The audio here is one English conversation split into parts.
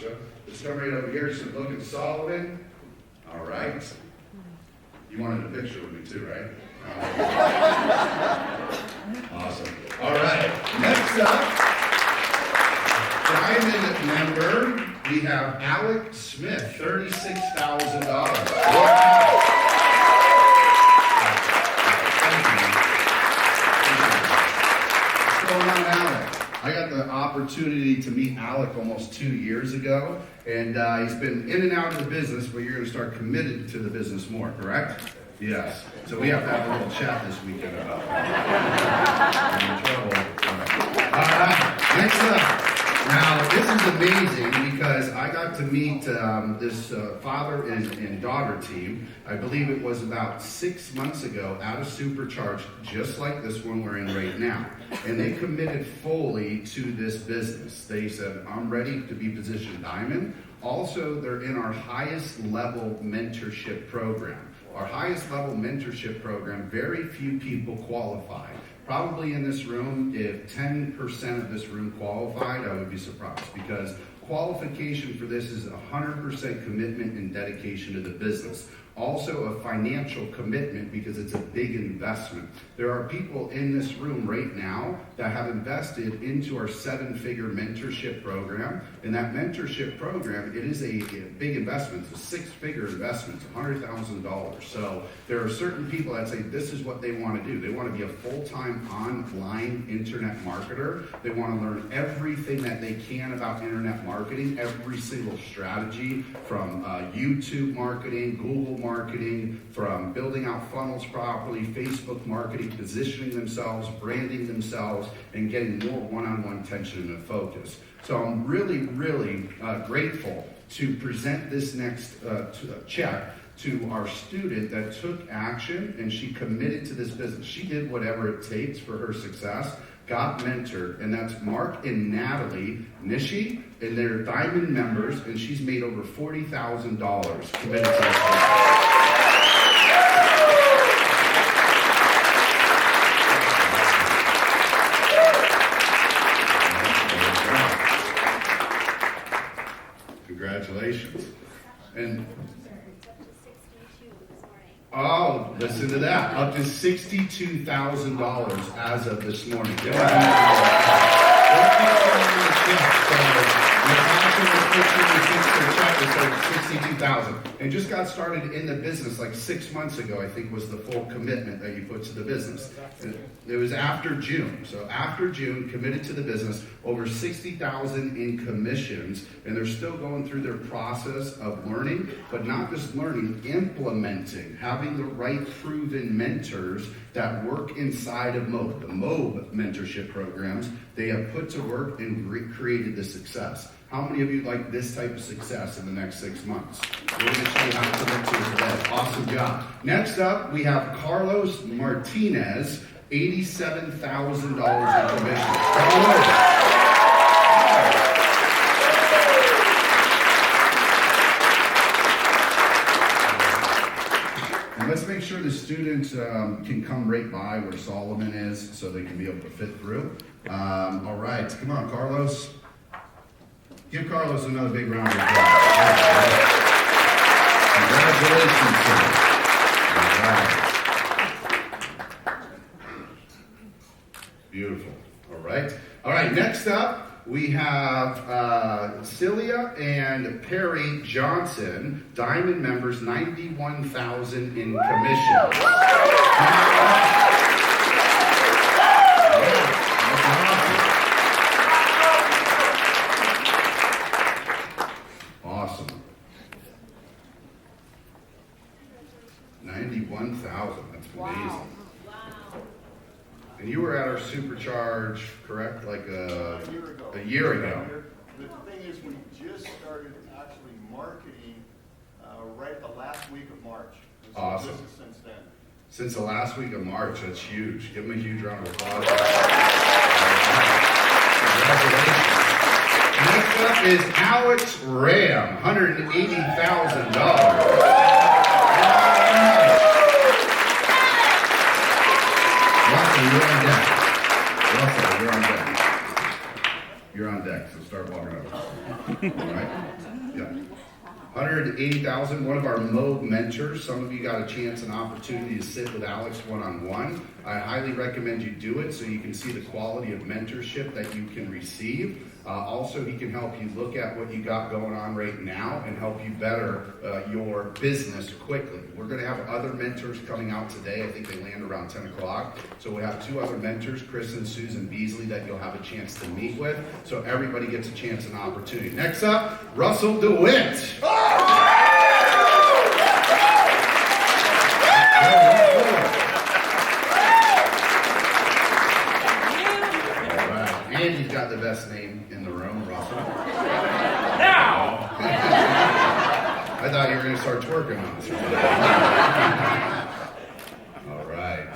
Sasha. Let's come right over here. So look at Solomon. All right. You wanted a picture with me too, right? Awesome. All right. Next up, diamond member, we have Alec Smith, $36,000. Wow. What's going on, Alec? I got the opportunity to meet Alec almost 2 years ago, and he's been in and out of the business, but you're going to start committed to the business more, correct? Yes. So we have to have a little chat this weekend about that. I'm in trouble. All right. Next up. Now, this is amazing because I got to meet this father and daughter team. I believe it was about 6 months ago at a Supercharge, just like this one we're in right now. And they committed fully to this business. They said, I'm ready to be positioned diamond. Also, they're in our highest level mentorship program. Our highest level mentorship program, very few people qualify. Probably in this room, if 10% of this room qualified, I would be surprised, because qualification for this is 100% commitment and dedication to the business. Also a financial commitment because it's a big investment. There are people in this room right now that have invested into our 7-figure mentorship program. And that mentorship program, it is a big investment. It's a 6-figure investment, it's $100,000. So there are certain people that say this is what they want to do. They want to be a full-time online internet marketer. They want to learn everything that they can about internet marketing, every single strategy from YouTube marketing, Google marketing, from building out funnels properly, Facebook marketing, positioning themselves, branding themselves, and getting more one-on-one attention and focus. So I'm really, really grateful to present this next check to our student that took action and she committed to this business. She did whatever it takes for her success, got mentored, and that's Mark and Natalie Nishi, and they're diamond members, and she's made over $40,000 committed to this business. Congratulations. And oh, listen to that. Up to $62,000 as of this morning. $62,000. And just got started in the business like 6 months ago, I think was the full commitment that you put to the business. It was after June. So after June, committed to the business, over $60,000 in commissions, and they're still going through their process of learning, but not just learning, implementing, having the right proven mentors that work inside of MOBE. The MOBE mentorship programs, they have put to work and created the success. How many of you like this type of success in the next 6 months? We're going to show you how to commit to it today. Awesome job. Next up, we have Carlos Martinez, $87,000 in commission. Carlos. And let's make sure the students can come right by where Solomon is so they can be able to fit through. All right, come on, Carlos. Give Carlos another big round of applause. Congratulations, sir. All right. Beautiful. All right. All right, next up, we have Celia and Perry Johnson, diamond members, $91,000 in commission. Awesome. 91,000. That's amazing. Wow. And you were at our Supercharge, correct? Like a year ago. The thing is, we just started actually marketing right the last week of March. So awesome. This is since then. Since the last week of March, that's huge. Give them a huge round of applause. Congratulations. Next up is Alex Ram, $180,000. Russell, you're on deck. Russell, you're on deck. you're on deck, so start walking over. All right? Yeah. 180,000, one of our Mo mentors. Some of you got a chance and opportunity to sit with Alex one-on-one. I highly recommend you do it so you can see the quality of mentorship that you can receive. Also, he can help you look at what you got going on right now and help you better your business quickly. We're going to have other mentors coming out today. I think they land around 10 o'clock. So we have two other mentors, Chris and Susan Beasley, that you'll have a chance to meet with. So everybody gets a chance and opportunity. Next up, Russell DeWitt. And you've got the best name in the room, Russell. Now! I thought you were going to start twerking on us. All right.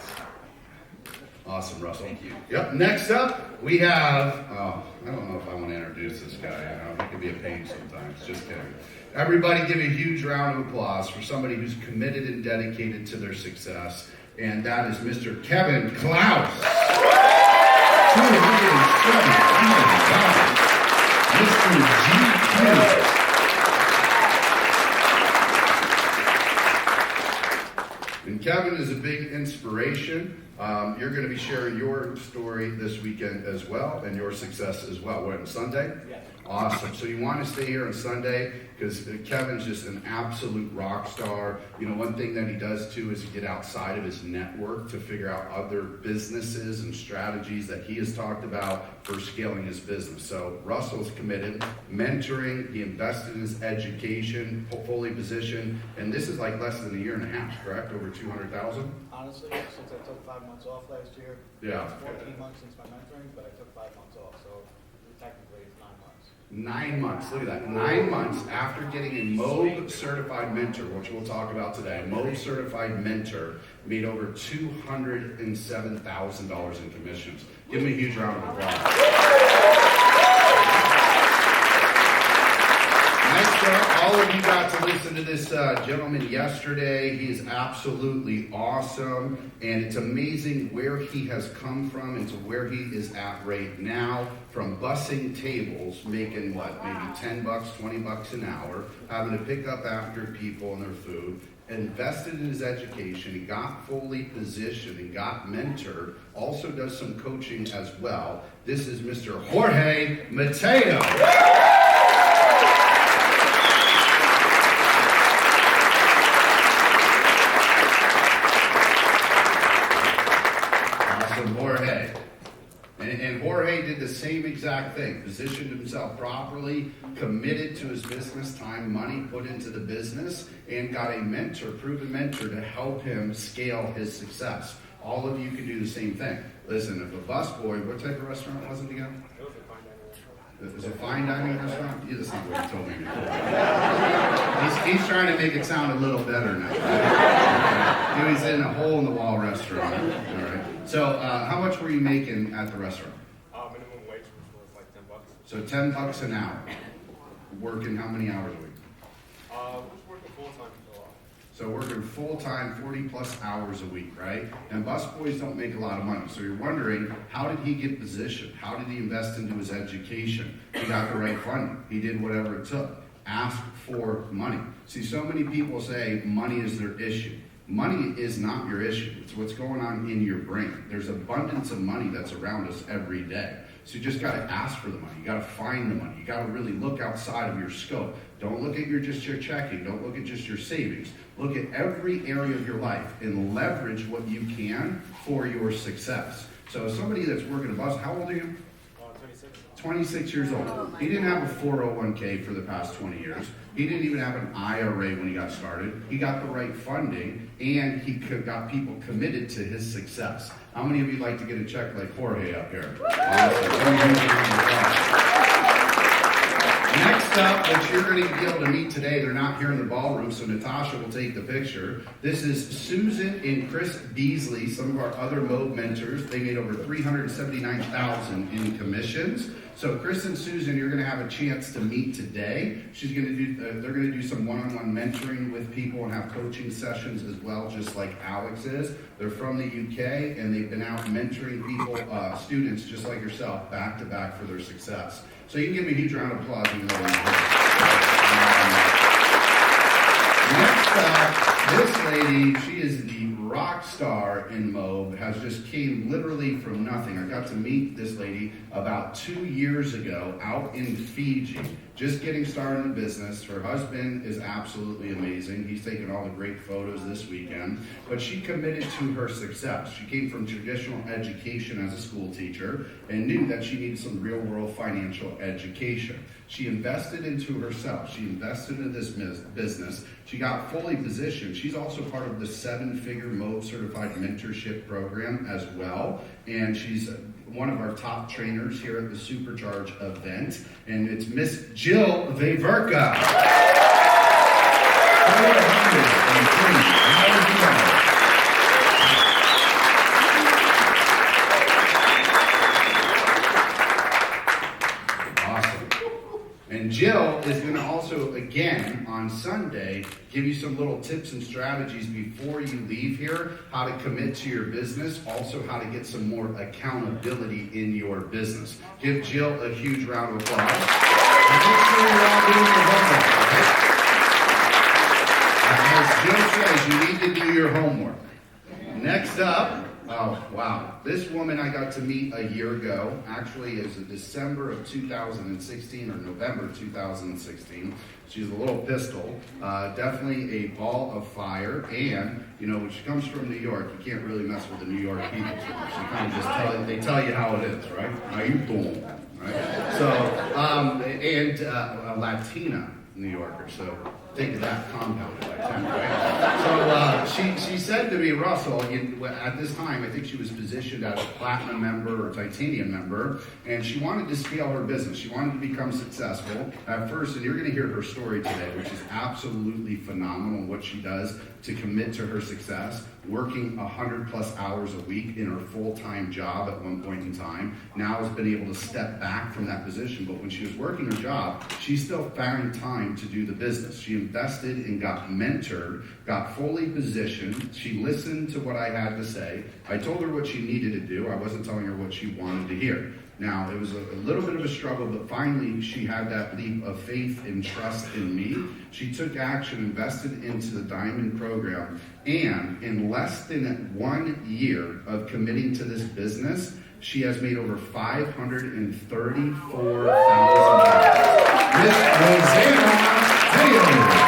Awesome, Russell. Thank you. Yep. Next up, we have, I don't know if I want to introduce this guy. I know he can be a pain sometimes. Just kidding. Everybody give a huge round of applause for somebody who's committed and dedicated to their success. And that is Mr. Kevin Klaus. Mr. G. And Kevin is a big inspiration. You're going to be sharing your story this weekend as well, and your success as well. What, on Sunday? Yeah. Awesome. So you want to stay here on Sunday because Kevin's just an absolute rock star. You know, one thing that he does too is get outside of his network to figure out other businesses and strategies that he has talked about for scaling his business. So Russell's committed, mentoring, he invested in his education, fully positioned, and this is like less than a year and a half, correct? Over 200,000? Honestly, since I took 5 months off last year, Yeah. it's 14 months since my mentoring, but I took 5 months off, so technically it's 9 months. 9 months, look at that. 9 months after getting a MOB certified mentor, which we'll talk about today. A MOB certified mentor made over $207,000 in commissions. Give him a huge round of applause. Next up, all of you got to listen to this gentleman yesterday. He is absolutely awesome, and it's amazing where he has come from and to where he is at right now. From bussing tables, making what, maybe 10 bucks, 20 bucks an hour, having to pick up after people and their food, invested in his education, he got fully positioned and got mentored, also does some coaching as well. This is Mr. Jorge Mateo. Jorge. And Jorge did the same exact thing, positioned himself properly, committed to his business, time, money put into the business, and got a mentor, proven mentor to help him scale his success. All of you can do the same thing. Listen, if a busboy, what type of restaurant was it again? It was a fine dining restaurant? Yeah, that's not what he told me before. He's trying to make it sound a little better now. He was in a hole-in-the-wall restaurant. All right. So how much were you making at the restaurant? Minimum wage was like 10 bucks. So 10 bucks an hour. Working how many hours a week? Just working full time for a while. So working full-time, 40 plus hours a week, right? And busboys don't make a lot of money. So you're wondering, how did he get positioned? How did he invest into his education? He got the right funding. He did whatever it took. Ask for money. See, so many people say money is their issue. Money is not your issue. It's what's going on in your brain. There's abundance of money that's around us every day. So you just got to ask for the money. You got to find the money. You got to really look outside of your scope. Don't look at just your checking. Don't look at just your savings. Look at every area of your life and leverage what you can for your success. So somebody that's working a bus, how old are you? 26. 26 years old. He didn't have a 401k for the past 20 years. He didn't even have an IRA when he got started. He got the right funding, and he got people committed to his success. How many of you like to get a check like Jorge up here? Awesome. Next up, which you're going to be able to meet today, they're not here in the ballroom, so Natasha will take the picture. This is Susan and Chris Beasley, some of our other MOB mentors. They made over $379,000 in commissions. So Chris and Susan, you're going to have a chance to meet today. They're going to do some one-on-one mentoring with people and have coaching sessions as well, just like Alex is. They're from the UK, and they've been out mentoring people, students just like yourself, back to back for their success. So you can give me a huge round of applause. Even though next up, this lady, she is the rock star in Moab, has just came literally from nothing. I got to meet this lady about 2 years ago out in Fiji, just getting started in the business. Her husband is absolutely amazing. He's taken all the great photos this weekend, but she committed to her success. She came from traditional education as a school teacher and knew that she needed some real world financial education. She invested into herself. She invested into this business. She got fully positioned. She's also part of the 7-figure Moab Certified Mentorship program as well. And she's one of our top trainers here at the Supercharge event. And it's Miss Jill Vaverka. And Jill is going to also, again, on Sunday, give you some little tips and strategies before you leave here, how to commit to your business, also how to get some more accountability in your business. Give Jill a huge round of applause. And make sure you're all doing your homework, okay? As Jill says, you need to do your homework. Next up, oh, wow. This woman I got to meet a year ago, actually is December of 2016 or November 2016. She's a little pistol, definitely a ball of fire. And, you know, when she comes from New York, you can't really mess with the New York people. So she kind of just they tell you how it is, right? How you doing, right? So, and a Latina New Yorker, so think of that compounded by 10, right? So she said to me, Russell, at this time, I think she was positioned as a platinum member or titanium member, and she wanted to scale her business. She wanted to become successful at first, and you're going to hear her story today, which is absolutely phenomenal, what she does to commit to her success, working 100+ hours a week in her full-time job at one point in time. Now has been able to step back from that position, but when she was working her job, she still found time to do the business. She invested and got mentored, got fully positioned. She listened to what I had to say. I told her what she needed to do. I wasn't telling her what she wanted to hear. Now, it was a little bit of a struggle, but finally she had that leap of faith and trust in me. She took action, invested into the Diamond program, and in less than 1 year of committing to this business, she has made over $534,000. Miss Rosanna Taylor.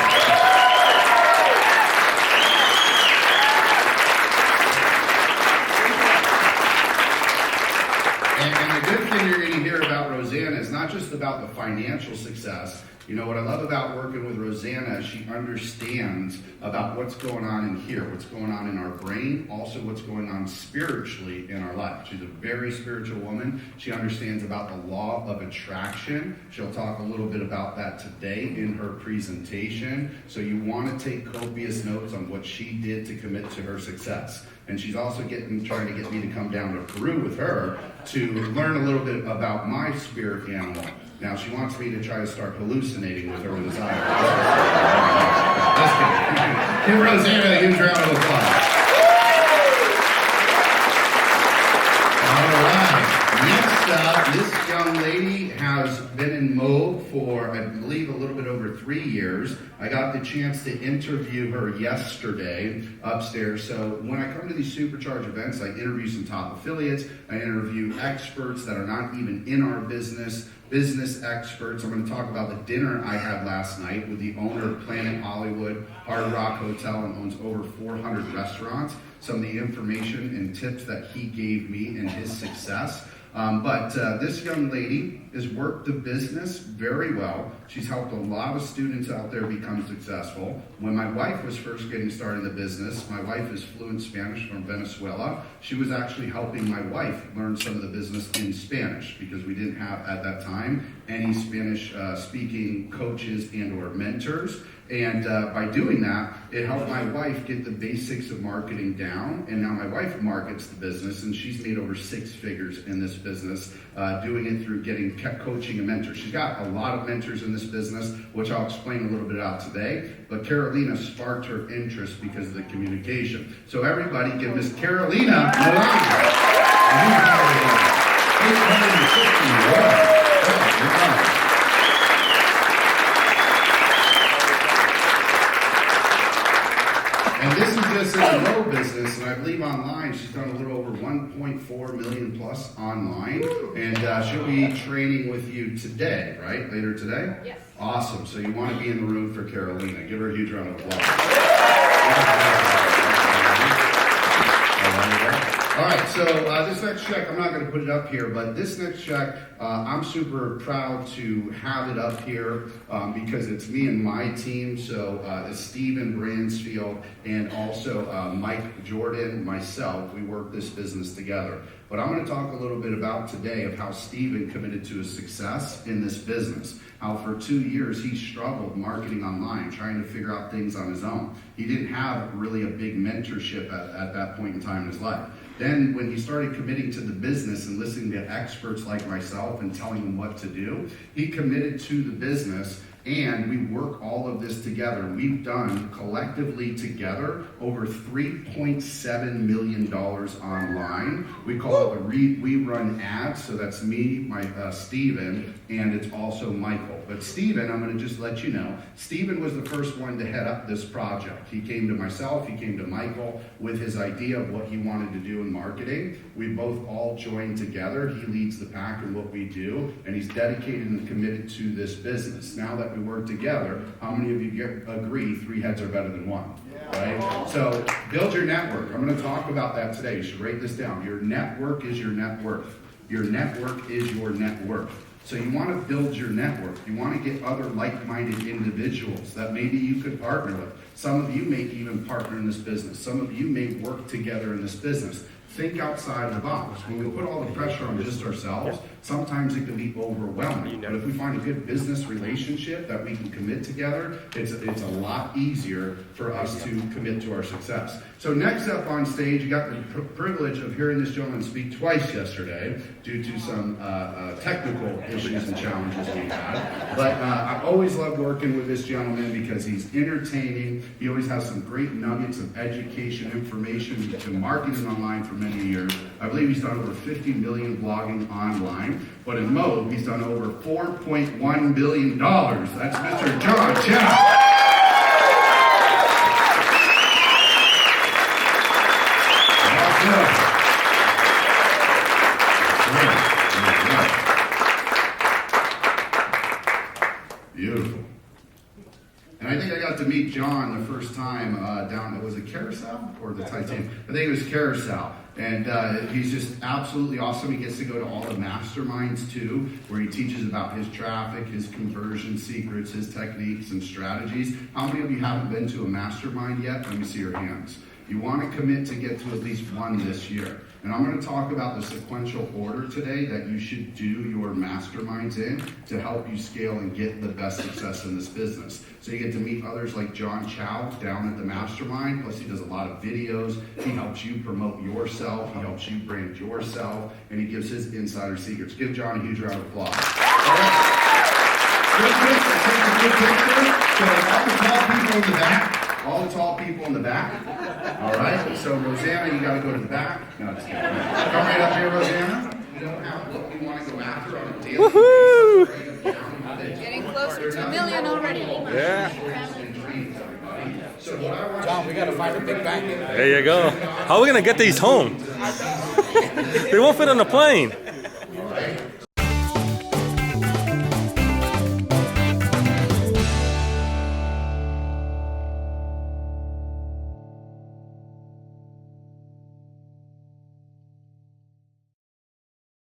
It's not just about the financial success. You know, what I love about working with Rosanna is she understands about what's going on in here, what's going on in our brain, also what's going on spiritually in our life. She's a very spiritual woman. She understands about the law of attraction. She'll talk a little bit about that today in her presentation. So you want to take copious notes on what she did to commit to her success. And she's also trying to get me to come down to Peru with her to learn a little bit about my spirit animal. Now, she wants me to try to start hallucinating with her in this eye. Give Rosanna a huge round of applause. All right. Next up, this young lady has been in Moab for, I believe, a little bit over 3 years. I got the chance to interview her yesterday upstairs. So when I come to these Supercharge events, I interview some top affiliates. I interview experts that are not even in our business experts. I'm going to talk about the dinner I had last night with the owner of Planet Hollywood, Hard Rock Hotel, and owns over 400 restaurants. Some of the information and tips that he gave me in his success. But this young lady has worked the business very well. She's helped a lot of students out there become successful. When my wife was first getting started in the business, my wife is fluent Spanish from Venezuela. She was actually helping my wife learn some of the business in Spanish because we didn't have at that time any Spanish speaking coaches and or mentors. And by doing that, it helped my wife get the basics of marketing down. And now my wife markets the business, and she's made over 6 figures in this business, doing it through getting coaching and mentors. She's got a lot of mentors in this business, which I'll explain a little bit about today. But Carolina sparked her interest because of the communication. So everybody give Miss Carolina a round. this in the Mo business, and I believe online she's done a little over 1.4 million plus online, and she'll be training with you today, right? Later today? Yes. Awesome. So you want to be in the room for Carolina. Give her a huge round of applause. All right, so this next check, I'm not going to put it up here, but this next check, I'm super proud to have it up here because it's me and my team. So it's Stephen Bransfield and also Mike Jordan, myself. We work this business together. But I'm going to talk a little bit about today of how Stephen committed to his success in this business. How for 2 years he struggled marketing online, trying to figure out things on his own. He didn't have really a big mentorship at that point in time in his life. Then when he started committing to the business and listening to experts like myself and telling him what to do, he committed to the business, and we work all of this together. We've done collectively together over $3.7 million online. We call it we run ads, so that's me, Stephen, and it's also Michael. But Stephen, I'm going to just let you know, Stephen was the first one to head up this project. He came to myself, he came to Michael with his idea of what he wanted to do in marketing. We both all joined together. He leads the pack in what we do, and he's dedicated and committed to this business. Now that we work together, how many of you agree 3 heads are better than 1? Right? So build your network. I'm going to talk about that today. You should write this down. Your network is your net worth. Your network is your net worth. So you want to build your network. You want to get other like-minded individuals that maybe you could partner with. Some of you may even partner in this business. Some of you may work together in this business. Think outside the box. When we put all the pressure on just ourselves, sometimes it can be overwhelming. But if we find a good business relationship that we can commit together, it's a lot easier for us to commit to our success. So next up on stage, you got the privilege of hearing this gentleman speak twice yesterday due to some technical issues and challenges we had. But I always love working with this gentleman because he's entertaining. He always has some great nuggets of education, information. He's been marketing online for many years. I believe he's done over 50 million blogging online. But in Mo, he's done over $4.1 billion. That's Mr. John Chow. Beautiful. And I think I got to meet John the first time down, was it Carousel or the Titanic? I think it was Carousel. And he's just absolutely awesome. He gets to go to all the masterminds too, where he teaches about his traffic, his conversion secrets, his techniques and strategies. How many of you haven't been to a mastermind yet? Let me see your hands. You want to commit to get to at least one this year. And I'm going to talk about the sequential order today that you should do your masterminds in to help you scale and get the best success in this business. So you get to meet others like John Chow down at the mastermind. Plus he does a lot of videos. He helps you promote yourself. He helps you brand yourself. And he gives his insider secrets. Give John a huge round of applause. All right. Good picture. So all the tall people in the back. All the tall people in the back. All right. So Rosanna, you got to go to the back. No, just kidding. Come right up here, Rosanna. You don't have what we want to go after on a daily basis. Getting closer to $1 million already. Yeah. John, we gotta find a big bank. There you go. How are we gonna get these home? They won't fit on the plane.